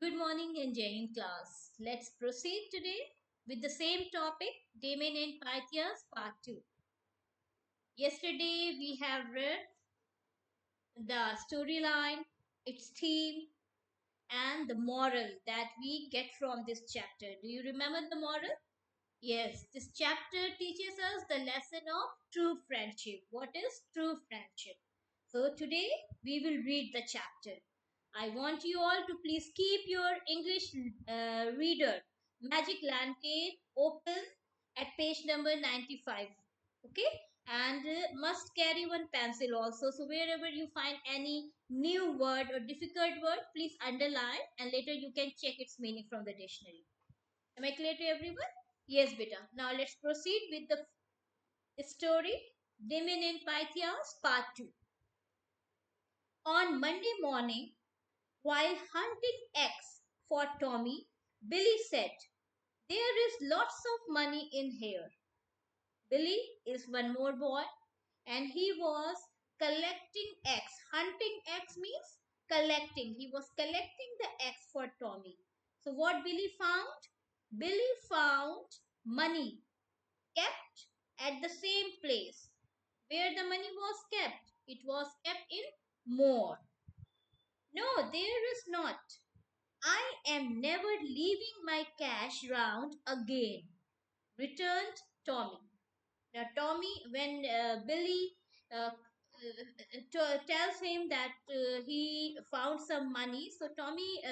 Good morning and Jai Hind class. Let's proceed today with the same topic, Damon and Pythias Part 2. Yesterday we have read the storyline, its theme, and the moral that we get from this chapter. Do you remember the moral? Yes, this chapter teaches us the lesson of true friendship. What is true friendship? So today we will read the chapter. I want you all to please keep your English reader magic lantern open at page number 95. Okay? And must carry one pencil also. So wherever you find any new word or difficult word, please underline and later you can check its meaning from the dictionary. Am I clear to everyone? Yes, beta. Now let's proceed with the story. Damon and Pythias Part 2. On Monday morning, while hunting eggs for Tommy, Billy said, "There is lots of money in here." Billy is one more boy and he was collecting eggs. Hunting eggs means collecting. He was collecting the eggs for Tommy. So what Billy found? Billy found money kept at the same place where the money was kept. It was kept in more. "No, there is not. I am never leaving my cash round again," returned Tommy. Now, Tommy, when Billy tells him that he found some money, so Tommy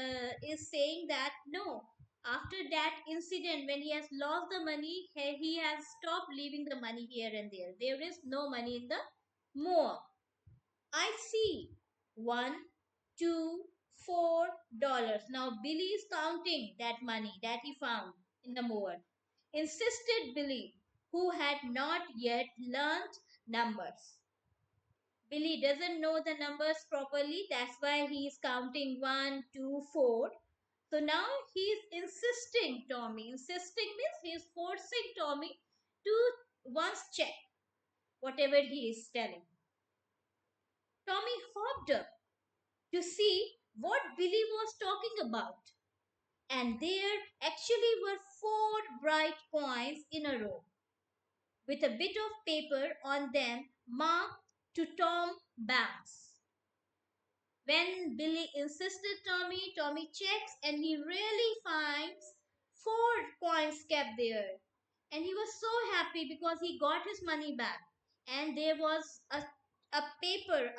is saying that no, after that incident, when he has lost the money, he has stopped leaving the money here and there. There is no money in the more. "I see. One, two, $4. Now Billy is counting that money that he found in the mower. Insisted Billy, who had not yet learnt numbers. Billy doesn't know the numbers properly. That's why he is counting one, two, four. So now he is insisting Tommy. Insisting means he is forcing Tommy to once check whatever he is telling. Tommy hopped up to see what Billy was talking about. And there actually were four bright coins in a row, with a bit of paper on them marked to Tom Banks. When Billy insisted Tommy checks and he really finds four coins kept there. And he was so happy because he got his money back. And there was a paper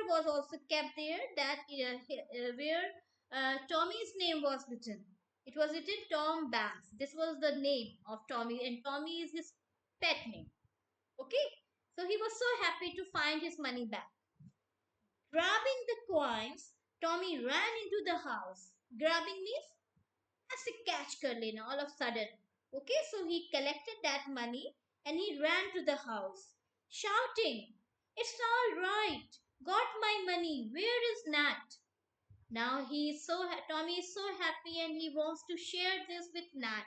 was also kept there that where Tommy's name was written. It was written Tom Banks. This was the name of Tommy, and Tommy is his pet name. Okay, so he was so happy to find his money back. Grabbing the coins, Tommy ran into the house. Grabbing means ऐसे catch कर लेना all of a sudden. Okay, so he collected that money and he ran to the house, shouting, "It's all right. Got my money. Where is Nat?" Now Tommy is so happy and he wants to share this with Nat.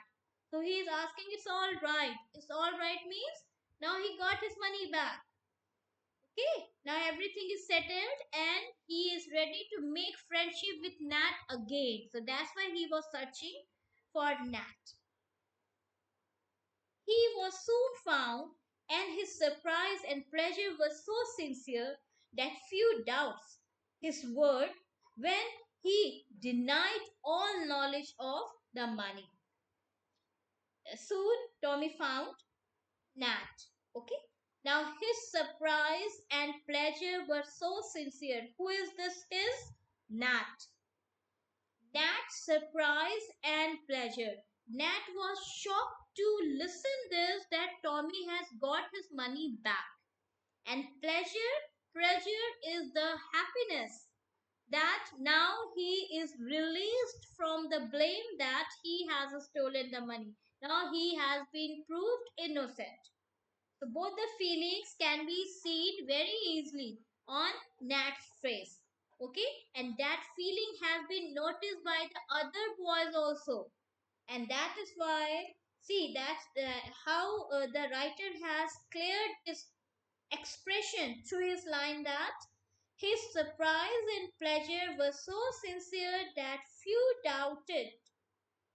So he is asking, "It's all right." It's all right means now he got his money back. Okay, now everything is settled and he is ready to make friendship with Nat again. So that's why he was searching for Nat. He was soon found, and his surprise and pleasure were so sincere that few doubts his word when he denied all knowledge of the money. Soon Tommy found Nat. Okay. Now his surprise and pleasure were so sincere. Who is this? Is Nat. Nat's surprise and pleasure. Nat was shocked to listen this that Tommy has got his money back. And pleasure is the happiness that now he is released from the blame that he has stolen the money. Now he has been proved innocent. So both the feelings can be seen very easily on Nat's face. Okay, and that feeling has been noticed by the other boys also, and that is why see that's how the writer has cleared this expression through his line that His surprise and pleasure were so sincere that few doubted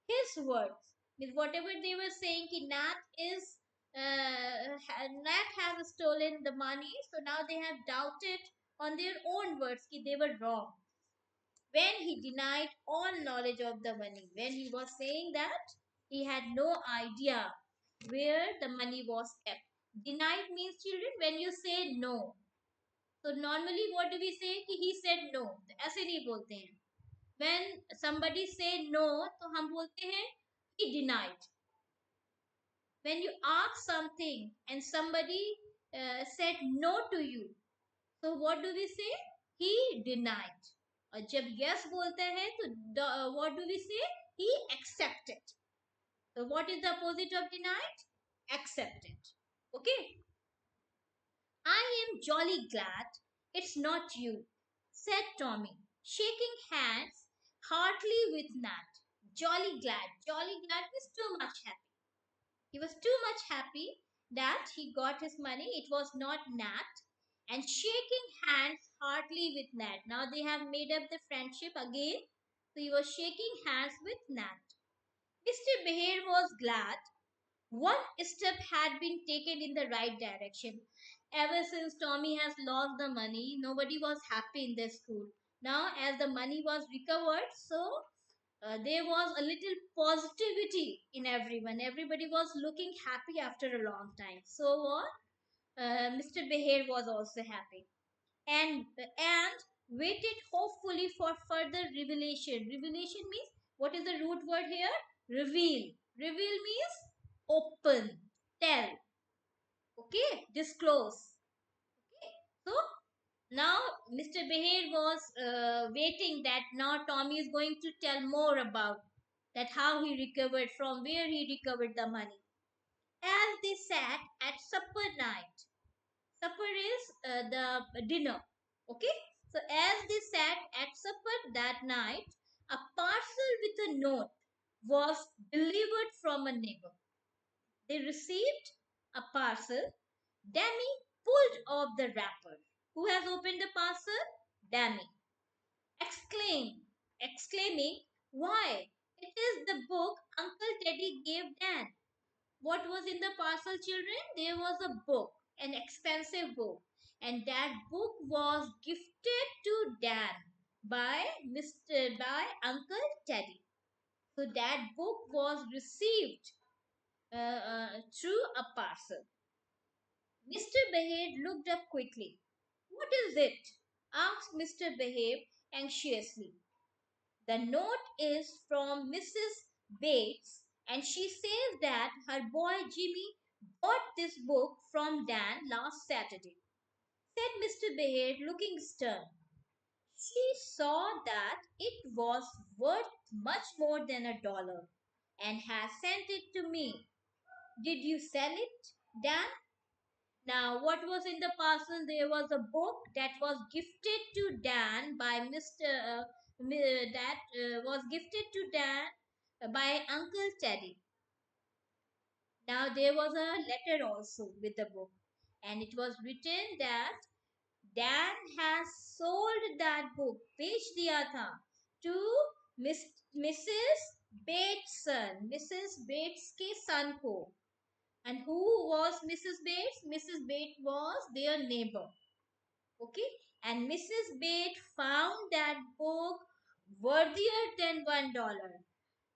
his words. With whatever they were saying, Nat is Nat has stolen the money, so now they have doubted on their own words that they were wrong. When he denied all knowledge of the money, when he was saying that he had no idea where the money was kept. Denied means, children, when you say no. So normally what do we say कि he said no, ऐसे नहीं बोलते हैं. When somebody say no, तो हम बोलते हैं he denied. When you ask something and somebody said no to you, so what do we say? He denied. और जब yes बोलते हैं तो what do we say? He accepted. So what is the opposite of denied? Accepted. Okay. I am jolly glad it's not you, said Tommy, shaking hands heartily with Nat. Jolly glad. Jolly glad was too much happy. He was too much happy that he got his money. It was not Nat. And shaking hands heartily with Nat. Now they have made up the friendship again. So he was shaking hands with Nat. Mr. Bear was glad one step had been taken in the right direction. Ever since Tommy has lost the money, nobody was happy in the school. Now, as the money was recovered, so there was a little positivity in everyone. Everybody was looking happy after a long time. So what? Mr. Behair was also happy and waited hopefully for further revelation. Revelation means, what is the root word here? Reveal. Reveal means open, tell, okay, disclose. Okay, so now Mr. Behair was waiting that now Tommy is going to tell more about that how he recovered, from where he recovered the money. As they sat at supper night, supper is the dinner. Okay, so as they sat at supper that night, a parcel with a note was delivered from a neighbor. They received a parcel. Dammy pulled off the wrapper. Who has opened the parcel? Dammy. Exclaiming, why, it is the book Uncle Teddy gave Dan. What was in the parcel, children? There was a book, an expensive book, and that book was gifted to Dan by Uncle Teddy. So that book was received through a parcel. Mr. Behave looked up quickly. What is it? Asked Mr. Behave anxiously. The note is from Mrs. Bates, and she says that her boy Jimmy bought this book from Dan last Saturday, said Mr. Behave, looking stern. She saw that it was worth much more than $1 and has sent it to me. Did you sell it, Dan? Now, what was in the parcel? There was a book that was gifted to Dan by by Uncle Teddy. Now, there was a letter also with the book, and it was written that Dan has sold that book, बेच दिया था, to Mrs. Bates' son, Mrs. Bates के son को. And who was Mrs. Bates? Mrs. Bates was their neighbor. Okay. And Mrs. Bates found that book worthier than $1.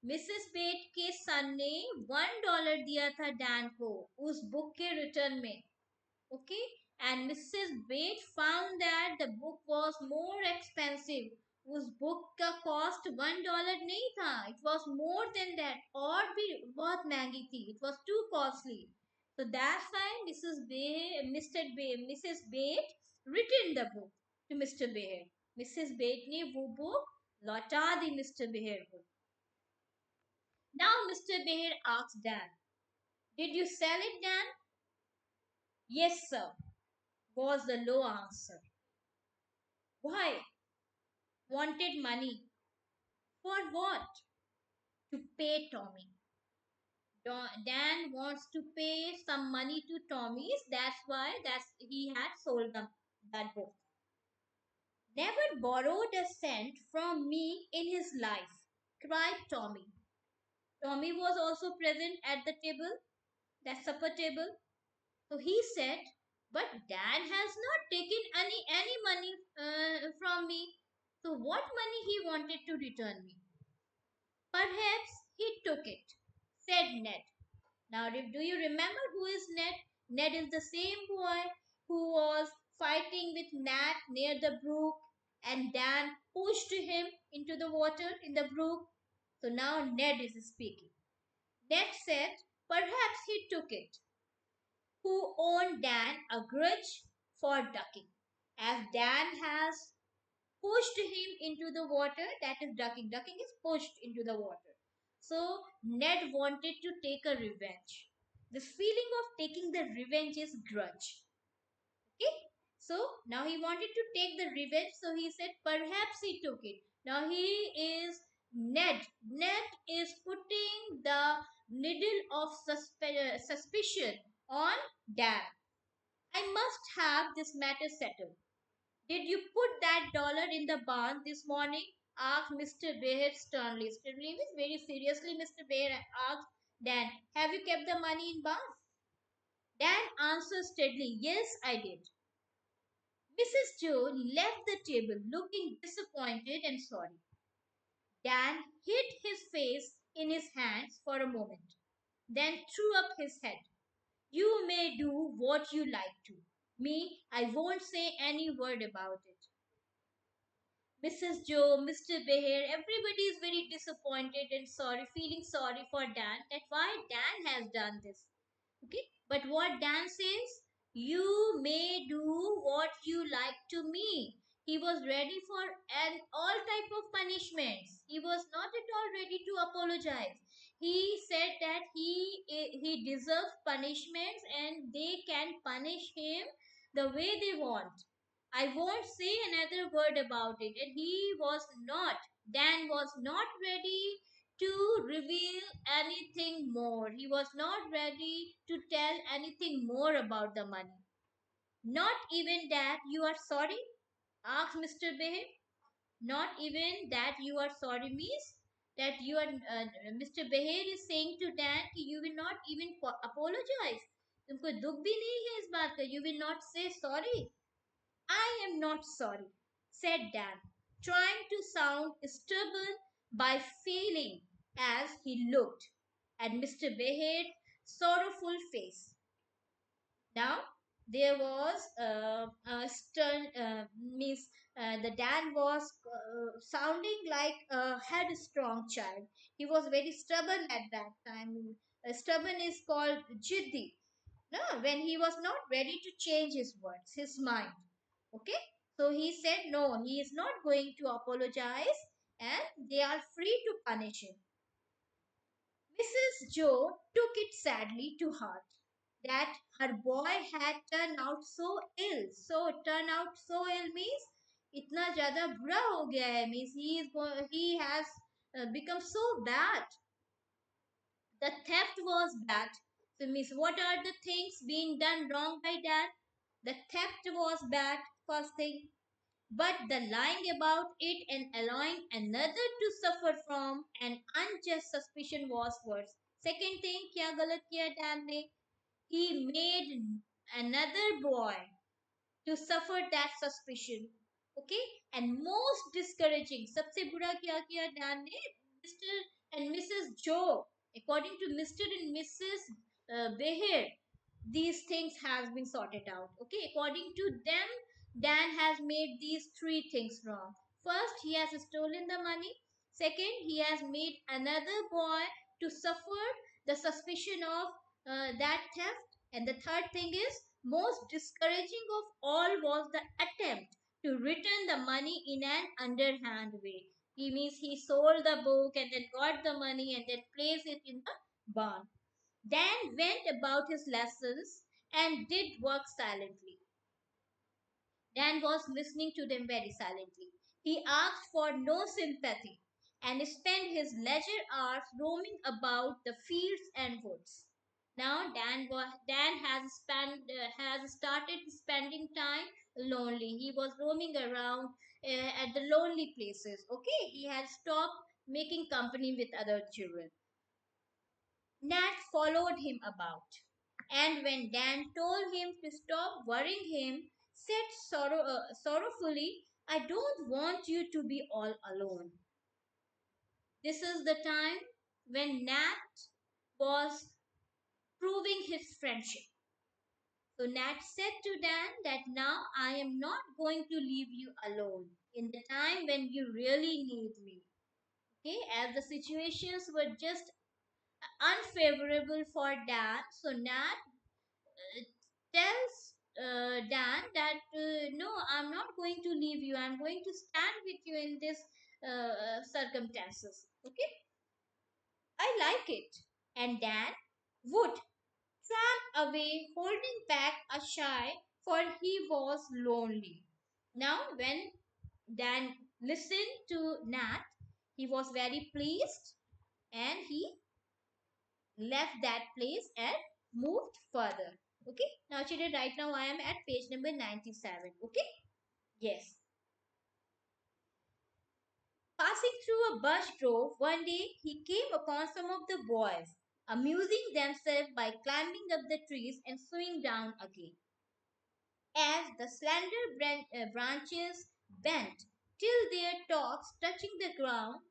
Mrs. Bates के son ने $1 दिया था Dan को उस बुक के return में. Okay. And Mrs. Bates found that the book was more expensive. उस book का कॉस्ट $1 नहीं था. It was more than that. और भी बहुत महंगी थी. It was too costly. So that's why Mrs. Bates written the book to Mr. Bear. Mrs. Bates ने वो book लौटा दी Mr. Bear को. Now Mr. Bear asked Dan, "Did you sell it, Dan?" "Yes, sir," was the low answer. "Why?" "Wanted money." "For what?" "To pay Tommy." Dan wants to pay some money to Tommy's. That's why he had sold that book. Never borrowed a cent from me in his life, cried Tommy. Tommy was also present at the table, that supper table. So he said, "But Dan has not taken any money from me. So what money he wanted to return me?" "Perhaps he took it," said Ned. Now, do you remember who is Ned? Ned is the same boy who was fighting with Nat near the brook, and Dan pushed him into the water in the brook. So now Ned is speaking. Ned said, "Perhaps he took it." Who owed Dan a grudge for ducking, as Dan has pushed him into the water. That is ducking. Ducking is pushed into the water. So Ned wanted to take a revenge. The feeling of taking the revenge is grudge. Okay. So now he wanted to take the revenge. So he said perhaps he took it. Now he is Ned. Ned is putting the needle of suspicion on Dan. "I must have this matter settled. Did you put that dollar in the barn this morning?" asked Mr. Bear sternly. Sternly means very seriously. Mr. Bear asked Dan, "Have you kept the money in barn?" Dan answered steadily, "Yes, I did." Mrs. Joe left the table looking disappointed and sorry. Dan hid his face in his hands for a moment, then threw up his head. "You may do what you like to. Me, I won't say any word about it." Mrs. Joe, Mr. Bear, everybody is very disappointed and sorry, feeling sorry for Dan, that why Dan has done this. Okay, but what Dan says, "You may do what you like to me." He was ready for an all type of punishments. He was not at all ready to apologize. He said that he deserves punishments and they can punish him the way they want. "I won't say another word about it." And Dan was not ready to reveal anything more. He was not ready to tell anything more about the money. "Not even that you are sorry?" asked Mr. Behe. "Not even that you are sorry means that you are, Mr. Beher is saying to Dan कि you will not even apologize. तुमको दुख भी नहीं है इस बात का. You will not say sorry. "I am not sorry," said Dan, trying to sound stubborn by failing as he looked at Mr. Behead's sorrowful face. Now, there was a stern, means the Dan was sounding like a headstrong child. He was very stubborn at that time. Stubborn is called jiddi. No, when he was not ready to change his words, his mind. Okay, so he said no, he is not going to apologize, and they are free to punish him. Mrs. Joe took it sadly to heart that her boy had turned out so ill. So turn out so ill means इतना ज़्यादा बुरा हो गया है, means he has become so bad. The theft was bad. So means what are the things being done wrong by dad? The theft was bad, first thing. But the lying about it and allowing another to suffer from an unjust suspicion was worse. Second thing, क्या गलत किया Dan ने? He made another boy to suffer that suspicion. Okay, and most discouraging, सबसे बुरा क्या किया Dan ने? Mr. and Mrs. Joe, according to Mr. and Mrs. Beher, these things has been sorted out. Okay, according to them, Dan has made these three things wrong. First, he has stolen the money. Second, he has made another boy to suffer the suspicion of that theft. And the third thing is, most discouraging of all was the attempt to return the money in an underhand way. He means he sold the book and then got the money and then placed it in the barn. Dan went about his lessons and did work silently. Dan was listening to them very silently. He asked for no sympathy and spent his leisure hours roaming about the fields and woods. Now Dan has started spending time lonely. He was roaming around at the lonely places. Okay, he had stopped making company with other children. Nat followed him about, and when Dan told him to stop worrying him, said sorrowfully, "I don't want you to be all alone." This is the time when Nat was proving his friendship. So Nat said to Dan that now I am not going to leave you alone in the time when you really need me. Okay, as the situations were just unfavorable for Dan, so Nat tells Dan that no, I'm not going to leave you. I'm going to stand with you in this circumstances. Okay, I like it. And Dan would tramp away, holding back a sigh, for he was lonely. Now, when Dan listened to Nat, he was very pleased and he left that place and moved further. Okay, now children, right now I am at page number 97. Okay, yes. Passing through a bush grove one day, he came upon some of the boys amusing themselves by climbing up the trees and swinging down again. As the slender branches bent till their tops touching the ground,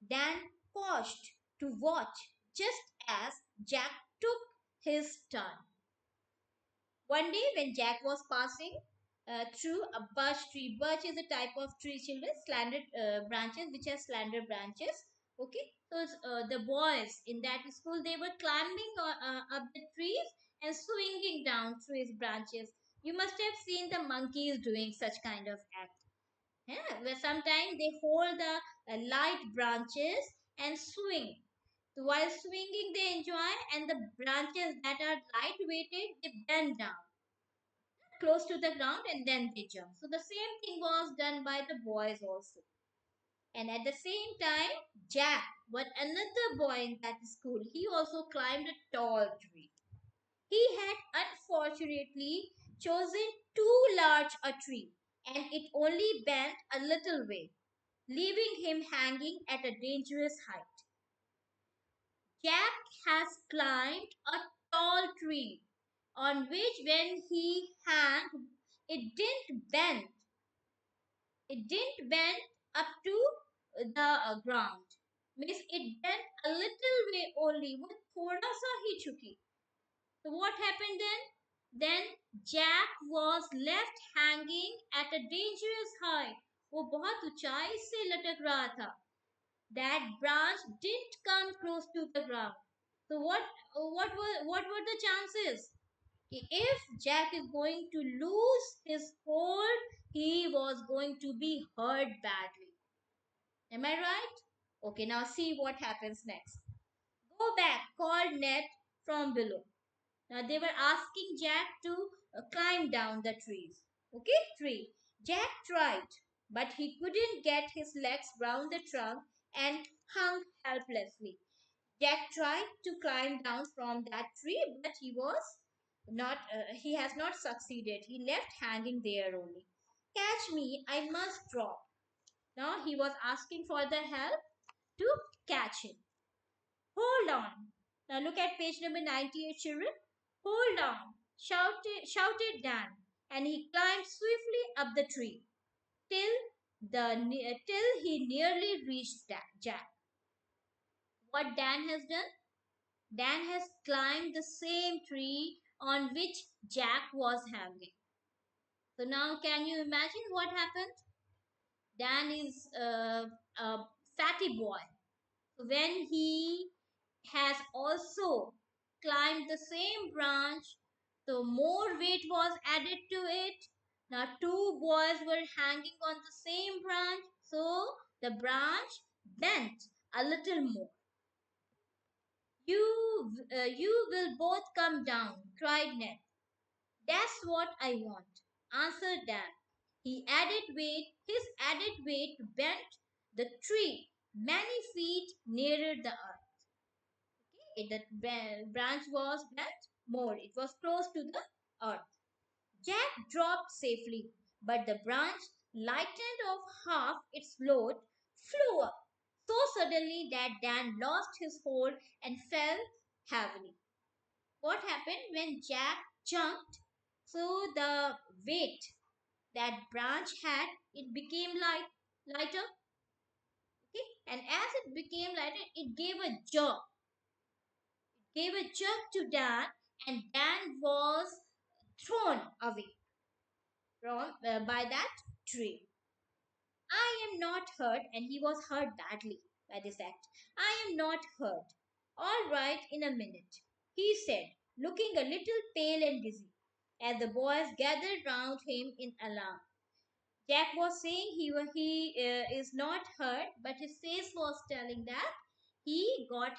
Dan paused to watch just as Jack took his turn. One day, when Jack was passing through a birch tree, birch is a type of tree, children, slanted branches, which are slender branches. Okay, so the boys in that school they were climbing up the trees and swinging down through its branches. You must have seen the monkeys doing such kind of act. Yeah, where sometimes they hold the light branches and swing. So while swinging, they enjoy, and the branches that are light weighted they bend down close to the ground and then they jump. So the same thing was done by the boys also. And at the same time, Jack, but another boy in that school, he also climbed a tall tree. He had unfortunately chosen too large a tree and it only bent a little way, leaving him hanging at a dangerous height. Jack has climbed a tall tree on which when he hung, it didn't bend it didn't bend up to the ground. Means it bent a little way only with thoda sa hi chuki. So what happened then? Then Jack was left hanging at a dangerous height. वो बहुत ऊंचाई से लटक रहा था. That branch didn't come close to the ground. So what were the chances? If Jack is going to lose his hold, he was going to be hurt badly. Am I right? Okay, now see what happens next. Go back, called Ned from below. Now they were asking Jack to climb down the trees. Okay, tree. Jack tried, but he couldn't get his legs round the trunk and hung helplessly. Jack tried to climb down from that tree, but he has not succeeded. He left hanging there only. Catch me, I must drop. Now he was asking for the help to catch him. Hold on. Now look at page number 98, children. Hold on, shouted Dan, and he climbed swiftly up the tree till till he nearly reached Jack. What Dan has done? Dan has climbed the same tree on which Jack was hanging. So now, can you imagine what happened? Dan is a fatty boy. So when he has also climbed the same branch, so more weight was added to it. Now, two boys were hanging on the same branch, so the branch bent a little more. You will both come down, cried Ned. That's what I want, answered Dan. His added weight bent the tree many feet nearer the earth. Okay, the branch was bent more, it was close to the earth. Jack dropped safely, but the branch lightened of half its load, flew up so suddenly that Dan lost his hold and fell heavily. What happened when Jack jumped? So the weight that branch had, it became lighter. Okay, and as it became lighter, it gave a jerk to Dan, and Dan was thrown away by that tree. I am not hurt, and he was hurt badly by this act. I am not hurt. All right, in a minute, he said, looking a little pale and dizzy, as the boys gathered round him in alarm. Jack was saying he is not hurt, but his face was telling that he got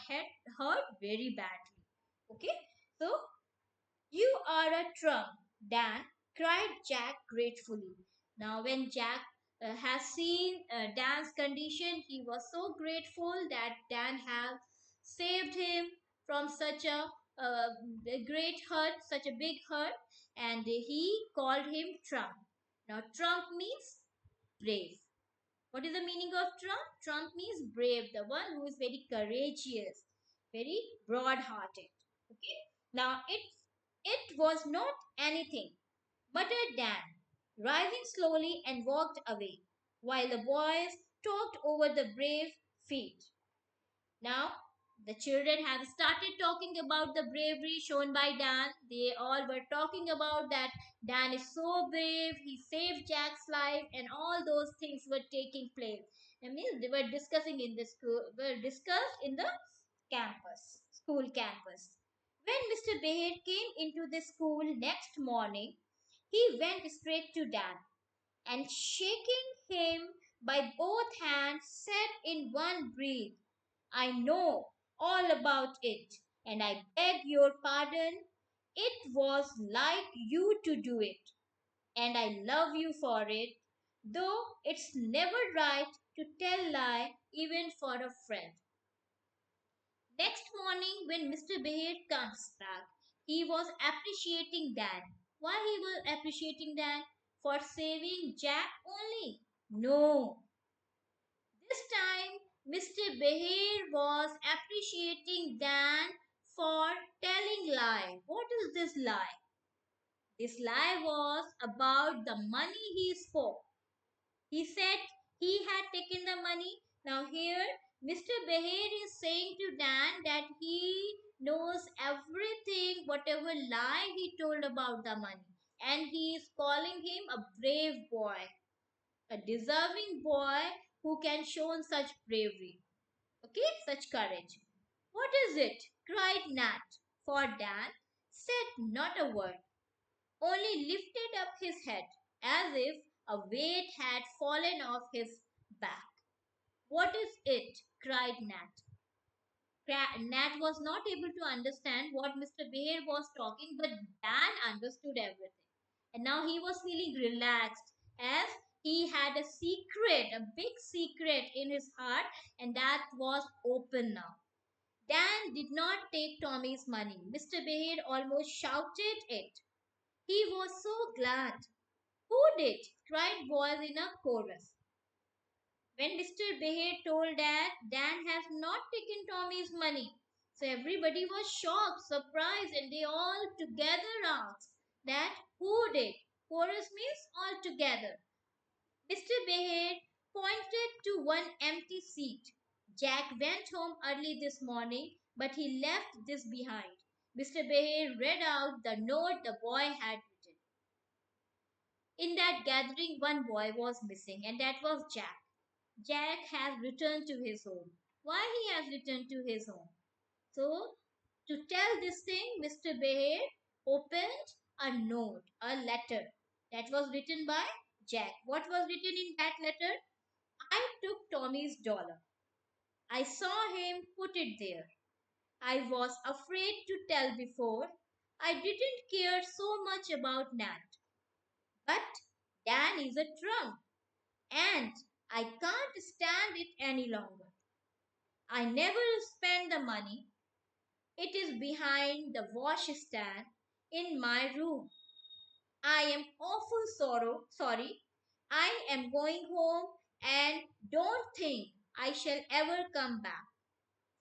hurt very badly. Okay, so you are a trump, Dan, cried Jack gratefully. Now, when Jack has seen Dan's condition, he was so grateful that Dan had saved him from such uh, a great hurt, such a big hurt, and he called him Trump. Now, Trump means brave. What is the meaning of Trump? Trump means brave, the one who is very courageous, very broad hearted. Okay? Now it was not anything, muttered Dan, rising slowly and walked away, while the boys talked over the brave feat. Now, the children have started talking about the bravery shown by Dan. They all were talking about that Dan is so brave, he saved Jack's life, and all those things were taking place. I mean, they were discussing in the school, were discussed in the school campus. When Mr. Behet came into the school next morning, he went straight to Dan and shaking him by both hands said in one breath, I know all about it, and I beg your pardon. It was like you to do it, and I love you for it, though it's never right to tell lie even for a friend. Next morning, when Mr. Behar comes back, he was appreciating Dan. Why he was appreciating Dan? For saving Jack only? No, this time, Mr. Behar was appreciating Dan for telling lie. What is this lie? This lie was about the money he spoke. He said he had taken the money. Now here, Mr. Behar is saying to Dan that he knows everything, whatever lie he told about the money. And he is calling him a brave boy, a deserving boy who can show such bravery. Okay, such courage. What is it? Cried Nat. For Dan said not a word, only lifted up his head as if a weight had fallen off his back. What is it? Cried Nat. Nat was not able to understand what Mr. Bear was talking, but Dan understood everything. And now he was feeling relaxed as he had a secret, a big secret in his heart, and that was open now. Dan did not take Tommy's money. Mr. Bear almost shouted it. He was so glad. Who did? Cried boys in a chorus. When Mr. Behe told that Dan has not taken Tommy's money, so everybody was shocked, surprised, and they all together asked that who did? Chorus means all together. Mr. Behe pointed to one empty seat. Jack went home early this morning, but he left this behind. Mr. Behe read out the note the boy had written. In that gathering, one boy was missing, and that was Jack. Jack has returned to his home. Why he has returned to his home? So, to tell this thing, Mr. Bear opened a note, a letter that was written by Jack. What was written in that letter? I took Tommy's dollar. I saw him put it there. I was afraid to tell before. I didn't care so much about Nat. But Dan is a trump, and I can't stand it any longer. I never spend the money. It is behind the washstand in my room. I am awful sorry. I am going home and don't think I shall ever come back.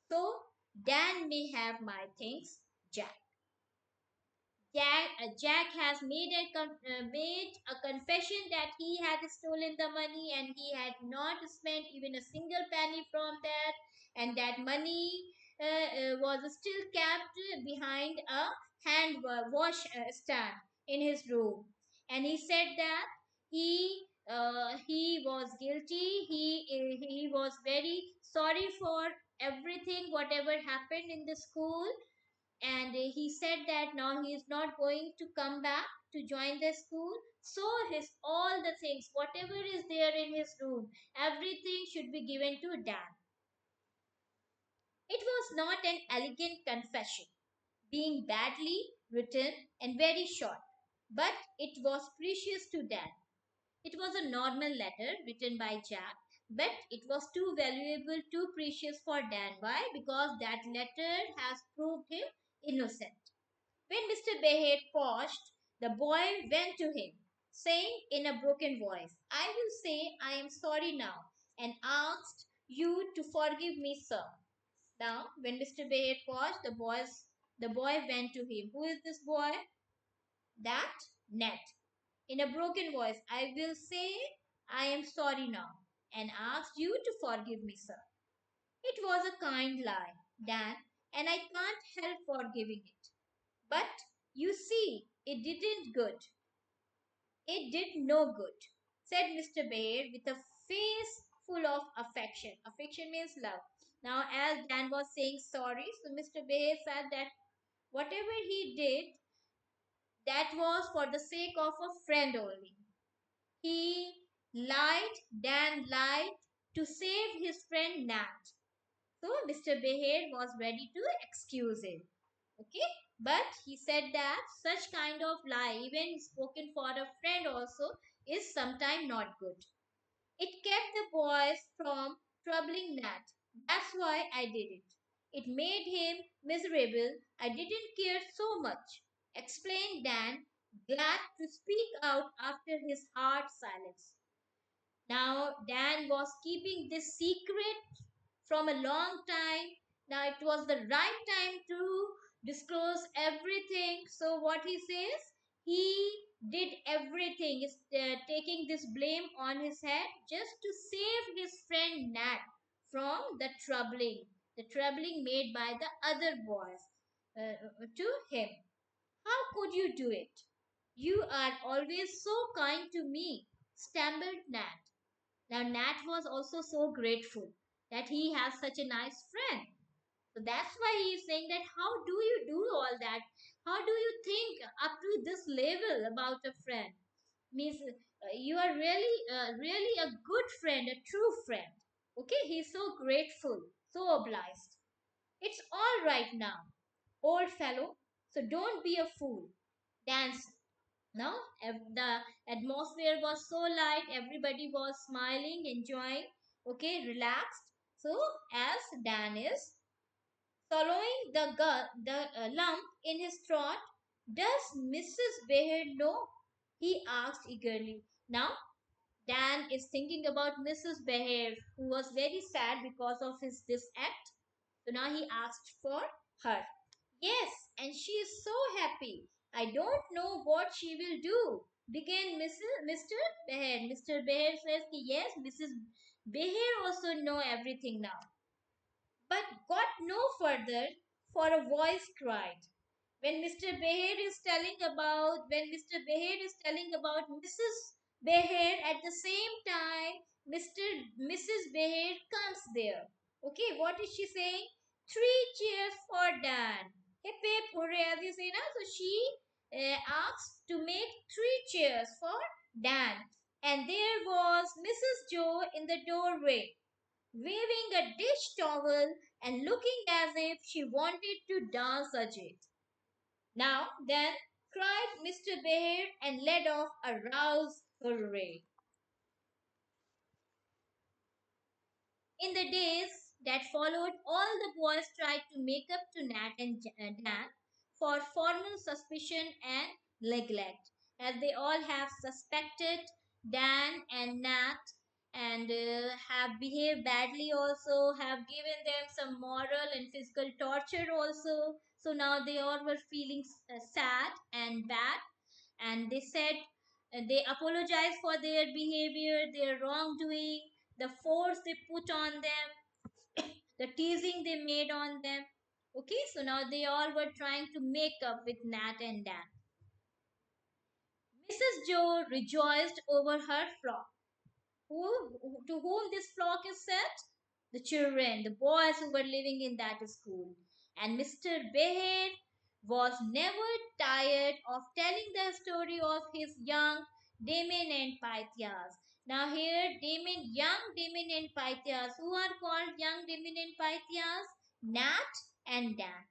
So Dan may have my things, Jack. Jack has made a confession that he had stolen the money and he had not spent even a single penny from that, and that money was still kept behind a wash stand in his room. And he said that he was guilty. He was very sorry for everything, whatever happened in the school, and he said that now he is not going to come back to join the school, so his all the things whatever is there in his room, everything should be given to Dan. It was not an elegant confession, being badly written and very short, but it was precious to Dan. It was a normal letter written by Jack, but it was too valuable, too precious for Dan. Why? Because that letter has proved him innocent. When Mr. Behet paused, the boy went to him, saying in a broken voice, I will say I am sorry now, and asked you to forgive me, sir. Now, when Mr. Behet paused, the boy went to him. Who is this boy? That Ned. In a broken voice, I will say I am sorry now, and asked you to forgive me, sir. It was a kind lie, Dan, and I can't help forgiving it. But you see, it didn't good. It did no good, said Mr. Bear with a face full of affection. Affection means love. Now, as Dan was saying sorry, so Mr. Bear said that whatever he did, that was for the sake of a friend only. He lied, Dan lied to save his friend Nat. So Mr. Behair was ready to excuse him. Okay, but he said that such kind of lie, even spoken for a friend also, is sometimes not good. It kept the boys from troubling Nat. That's why I did it. It made him miserable. I didn't care so much, explained Dan, glad to speak out after his hard silence. Now, Dan was keeping this secret from a long time. Now, it was the right time to disclose everything. So, what he says, he did everything, is taking this blame on his head just to save his friend Nat from the troubling made by the other boys to him. How could you do it? You are always so kind to me, stammered Nat. Now, Nat was also so grateful that he has such a nice friend. So that's why he is saying that how do you do all that? How do you think up to this level about a friend? Means you are really a good friend, a true friend. Okay, he's so grateful, so obliged. It's all right now, old fellow. So don't be a fool. Dance now, the atmosphere was so light, everybody was smiling, enjoying, okay, relaxed. So, as Dan is swallowing the lump in his throat, does Mrs. Bear know? He asked eagerly. Now, Dan is thinking about Mrs. Bear, who was very sad because of his this act. So now he asked for her. Yes, and she is so happy. I don't know what she will do, began Mr. Bear. Mr. Bear says, yes, Mrs. Bear also know everything now. But got no further, for a voice cried. When Mr. Bear is telling about Mrs. Bear, at the same time Mrs. Bear comes there. Okay, what is she saying? Three cheers for Dan. Hip hip hooray, as you say now. So she asks to make three cheers for Dan. And there was Mrs. Joe in the doorway, waving a dish towel and looking as if she wanted to dance a jig. Now then, cried Mr. Bear and led off a roused hooray. In the days that followed, all the boys tried to make up to Nat and Dan for former suspicion and neglect, as they all have suspected Dan and Nat, and have behaved badly also, have given them some moral and physical torture also. So now they all were feeling sad and bad, and they said they apologized for their behavior, their wrongdoing, the force they put on them, the teasing they made on them. Okay, so now they all were trying to make up with Nat and Dan. Mrs. Joe rejoiced over her flock. To whom this flock is set? The children, the boys who were living in that school. And Mr. Behed was never tired of telling the story of his young Damon and Pythias. Now here, young Damon and Pythias, who are called young Damon and Pythias? Nat and Dan.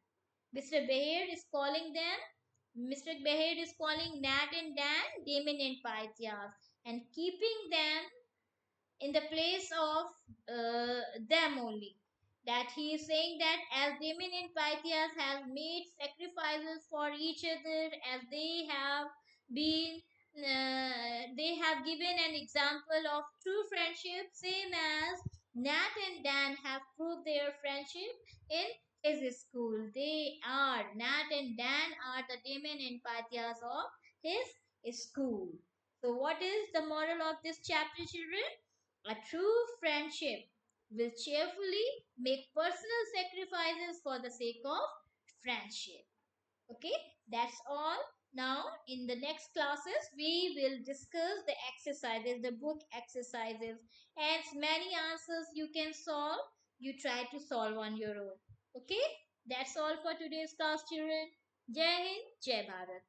Mr. Behed is calling them. Mr. Behed is calling Nat and Dan, Damon and Pythias, and keeping them in the place of them only. That he is saying that as Damon and Pythias have made sacrifices for each other, as been, they have given an example of true friendship, same as Nat and Dan have proved their friendship in his school. Nat and Dan are the Damon and Pythias of his school. So, what is the moral of this chapter, children? A true friendship will cheerfully make personal sacrifices for the sake of friendship. Okay, that's all. Now, in the next classes, we will discuss the exercises, the book exercises, and many answers you can solve. You try to solve on your own. Okay, that's all for today's class, children. Jai Hind, Jai Bharat.